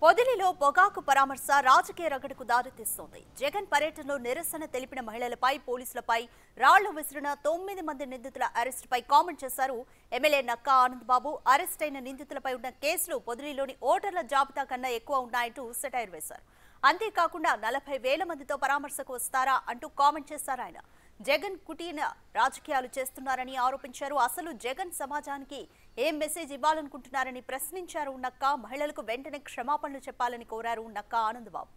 పొదిలిలో పొగాకు పరామర్శ రాజకీయ రగడకు దారితీస్తోంది. జగన్ పర్యటనలో నిరసన తెలిపిన మహిళలపై పోలీసులపై రాళ్లు విసిరిన 9 మంది నిందితుల అరెస్టుపై కామెంట్ చేశారు ఎమ్మెల్యే నక్కా ఆనంద్ బాబు. అరెస్ట్ అయిన నిందితులపై ఉన్న కేసులు పొదిలిలోని ఓటర్ల జాబితా కన్నా ఎక్కువ ఉన్నాయంటూ సెటైర్ వేశారు. అంతేకాకుండా 40,000 మందితో పరామర్శకు వస్తారా అంటూ కామెంట్ చేశారు ఆయన. జగన్ కుటీన రాజకీయాలు చేస్తున్నారని ఆరోపించారు. అసలు జగన్ సమాజానికి ఏం మెసేజ్ ఇవ్వాలనుకుంటున్నారని ప్రశ్నించారు నక్కా. మహిళలకు వెంటనే క్షమాపణలు చెప్పాలని కోరారు నక్కా ఆనంద్ బాబు.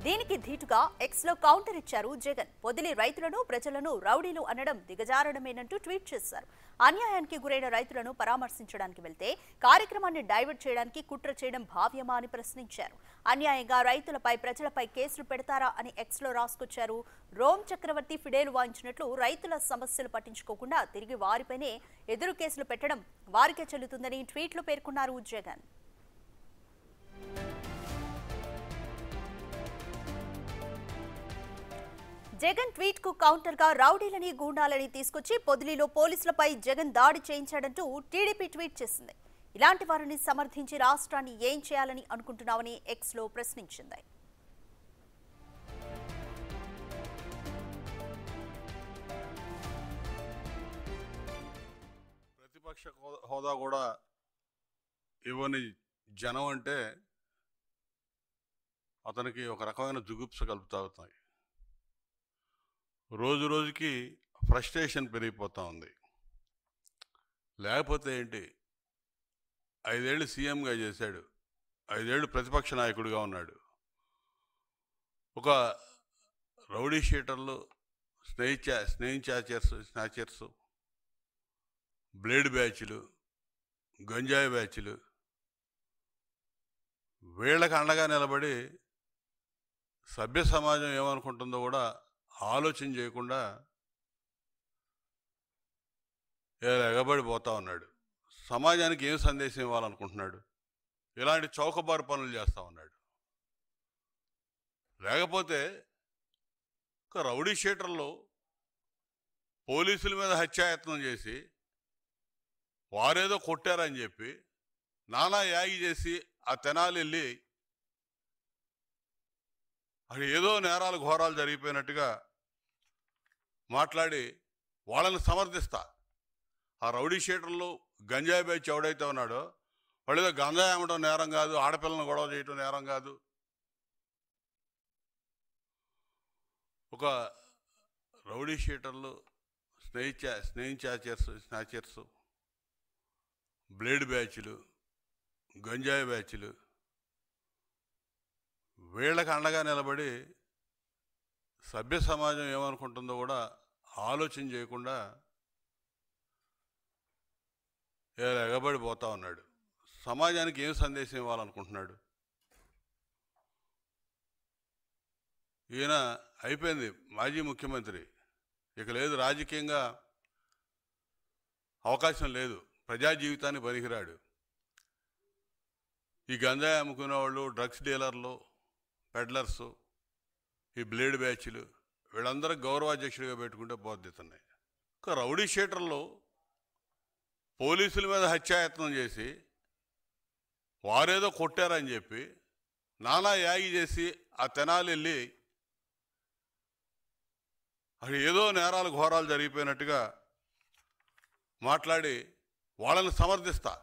దీనికి ధీటుగా ఎక్స్లో కౌంటర్ ఇచ్చారు జగన్. పొదిలి రైతులను ప్రజలను రౌడీలు అనడం దిగజారడమేనంటూ ట్వీట్ చేశారు. అన్యాయానికి గురైన రైతులను పరామర్శించడానికి వెళ్తే కార్యక్రమాన్ని డైవర్ట్ చేయడానికి కుట్ర చేయడం భావ్యమా అని ప్రశ్నించారు. అన్యాయంగా రైతులపై ప్రజలపై కేసులు పెడతారా అని ఎక్స్లో రాసుకొచ్చారు. రోమ్ చక్రవర్తి ఫిడేలు వాయించినట్లు రైతుల సమస్యలు పట్టించుకోకుండా తిరిగి వారిపైనే ఎదురు కేసులు పెట్టడం వారికే చెల్లుతుందని ట్వీట్లో పేర్కొన్నారు జగన్. జగన్ ట్వీట్ కు కౌంటర్ గా రౌడీలని గూండాలని తీసుకొచ్చి పొదిలిలో పోలీసులపై జగన్ దాడి చేయించాడంటూ టీడీపీ ట్వీట్ చేసింది. ఇలాంటి వారిని సమర్థించి రాష్ట్రాన్ని ఏం చేయాలని అనుకుంటున్నామని ఎక్స్ లో ప్రశ్నించింది. ప్రతిపక్ష హోదా కూడా ఇవ్వని జనం అంటే అతనికి ఒక రకమైన జుగుప్స కలుపుతాయి. రోజు రోజుకి ఫ్రస్ట్రేషన్ పెరిగిపోతూ ఉంది. లేకపోతే ఏంటి, 5 ఏళ్ళు సీఎంగా చేశాడు, 5 ఏళ్ళు ప్రతిపక్ష నాయకుడిగా ఉన్నాడు. ఒక రౌడీ షీటర్లు, స్నేహించాచర్స్, బ్లేడ్ బ్యాచ్లు, గంజాయి బ్యాచ్లు, వీళ్ళకి అండగా నిలబడి సభ్య సమాజం ఏమనుకుంటుందో కూడా ఆలోచన చేయకుండా ఎగబడిపోతా ఉన్నాడు. సమాజానికి ఏం సందేశం ఇవ్వాలనుకుంటున్నాడు? ఇలాంటి చౌకబారు పనులు చేస్తూ ఉన్నాడు. లేకపోతే ఒక రౌడీ షీటర్లు పోలీసుల మీద హత్యాయత్నం చేసి వారేదో కొట్టారని చెప్పి నానా యాగి చేసి ఆ తెనాలి వెళ్ళి అక్కడ ఏదో నేరాలు ఘోరాలు జరిగిపోయినట్టుగా మాట్లాడి వాళ్ళని సమర్థిస్తా. ఆ రౌడీ షీటర్లు గంజాయి బ్యాచ్ ఎవడైతే ఉన్నాడో వాళ్ళు ఏదో గంజాయి అమ్మటం నేరం కాదు, ఆడపిల్లను గొడవ చేయటం నేరం కాదు. ఒక రౌడీ షీటర్లు, స్నేహించాచర్స్, బ్లేడ్ బ్యాచ్లు, గంజాయి బ్యాచ్లు, వీళ్ళకి అండగా నిలబడి సభ్య సమాజం ఏమనుకుంటుందో కూడా ఆలోచన చేయకుండా ఎగబడిపోతూ ఉన్నాడు. సమాజానికి ఏం సందేశం ఇవ్వాలనుకుంటున్నాడు? ఈయన అయిపోయింది, మాజీ ముఖ్యమంత్రి, ఇక లేదు, రాజకీయంగా అవకాశం లేదు, ప్రజా జీవితాన్ని పనికిరాడు. ఈ గంజాయి అమ్ముకునే వాళ్ళు, డ్రగ్స్ డీలర్లు, పెడ్లర్సు, ఈ బ్లేడ్ బ్యాచ్లు, వీళ్ళందరూ గౌరవాధ్యక్షుడిగా పెట్టుకుంటే పోద్దుతున్నాయి. ఒక రౌడీ షీటర్లు పోలీసుల మీద హత్యాయత్నం చేసి వారేదో కొట్టారని చెప్పి నానా యాగి చేసి ఆ తెనాలి వెళ్ళి అక్కడ ఏదో నేరాలు ఘోరాలు జరిగిపోయినట్టుగా మాట్లాడి వాళ్ళని సమర్థిస్తా.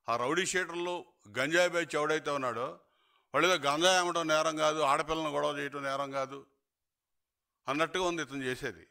ఆ రౌడీ షీటర్లు గంజాయి బ్యాచ్ ఎవడైతే ఉన్నాడో వాళ్ళు ఏదో గంజాయి అమ్మటం నేరం కాదు, ఆడపిల్లను గొడవ చేయటం నేరం కాదు అన్నట్టుగా ఉంది ఇతను చేసేది.